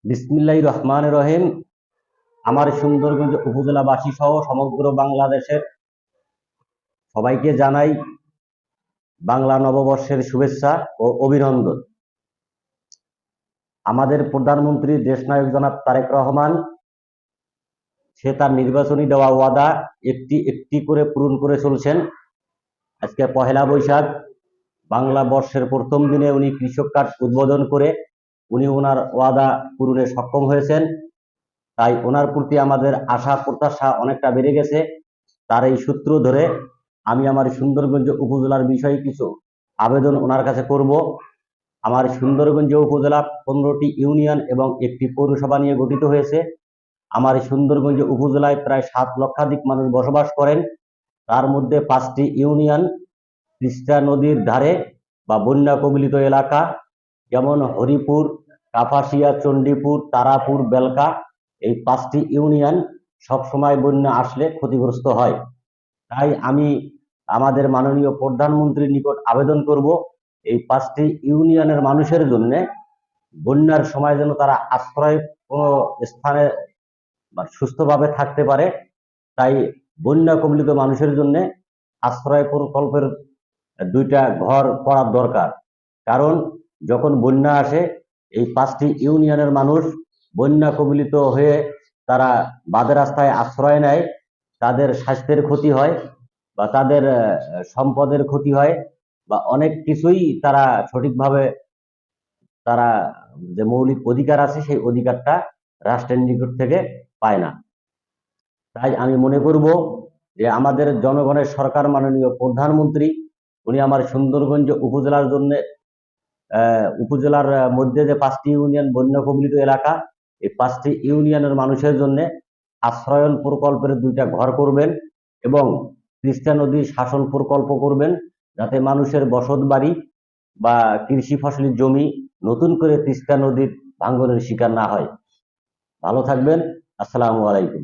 বিসমিল্লাহির রহমানির রহিম। আমার সুন্দরগঞ্জ উপজেলাবাসী সহ সমগ্র বাংলাদেশের সবাইকে জানাই বাংলা নববর্ষের শুভেচ্ছা ও অভিনন্দন। আমাদের প্রধানমন্ত্রী দেশনায়ক জনাব তারেক রহমান সে তার নির্বাচনী দেওয়া ওয়াদা একটি একটি করে পূরণ করে চলছেন। আজকে পহেলা বৈশাখ বাংলা বর্ষের প্রথম দিনে উনি কৃষক কার্ড উদ্বোধন করে উনি ওনার ওয়াদা পূরণে সক্ষম হয়েছেন। তাই ওনার প্রতি আমাদের আশা প্রত্যাশা অনেকটা বেড়ে গেছে। তার এই সূত্র ধরে আমি আমার সুন্দরগঞ্জ উপজেলার বিষয়ে কিছু আবেদন ওনার কাছে করব। আমার সুন্দরগঞ্জ উপজেলা 15টি ইউনিয়ন এবং একটি পৌরসভা নিয়ে গঠিত হয়েছে। আমার সুন্দরগঞ্জ উপজেলায় প্রায় 7 লক্ষাধিক মানুষ বসবাস করেন। তার মধ্যে 5টি ইউনিয়ন তিস্তা নদীর ধারে বা বন্যা কবলিত এলাকা, যেমন হরিপুর, কাপাসিয়া, চণ্ডীপুর, তারাপুর, বেলকা। এই 5টি ইউনিয়ন সবসময় বন্যা আসলে ক্ষতিগ্রস্ত হয়। তাই আমি আমাদের মাননীয় প্রধানমন্ত্রীর নিকট আবেদন করব এই 5টি ইউনিয়নের মানুষের জন্য বন্যার সময় যেন তারা আশ্রয় কোনো স্থানে সুস্থভাবে থাকতে পারে। তাই বন্যা কবলিত মানুষের জন্য আশ্রয় প্রকল্পের 2টা ঘর করার দরকার। কারণ যখন বন্যা আসে এই 5টি ইউনিয়নের মানুষ বন্যা কবলিত হয়ে তারা বাদে রাস্তায় আশ্রয় নেয়, তাদের স্বাস্থ্যের ক্ষতি হয় বা তাদের সম্পদের ক্ষতি হয় বা অনেক কিছুই তারা সঠিকভাবে তারা যে মৌলিক অধিকার আছে সেই অধিকারটা রাষ্ট্রের নিকট থেকে পায় না। তাই আমি মনে করব যে আমাদের জনগণের সরকার মাননীয় প্রধানমন্ত্রী উনি আমার সুন্দরগঞ্জ উপজেলার জন্য উপজেলার মধ্যে যে 5টি ইউনিয়ন বন্যা কবলিত এলাকা, এই 5টি ইউনিয়নের মানুষের জন্য আশ্রয়ন প্রকল্পের 2টা ঘর করবেন এবং তিস্তা নদীর শাসন প্রকল্প করবেন, যাতে মানুষের বসত বাড়ি বা কৃষি ফসলি জমি নতুন করে তিস্তা নদীর ভাঙ্গনের শিকার না হয়। ভালো থাকবেন। আসসালামু আলাইকুম।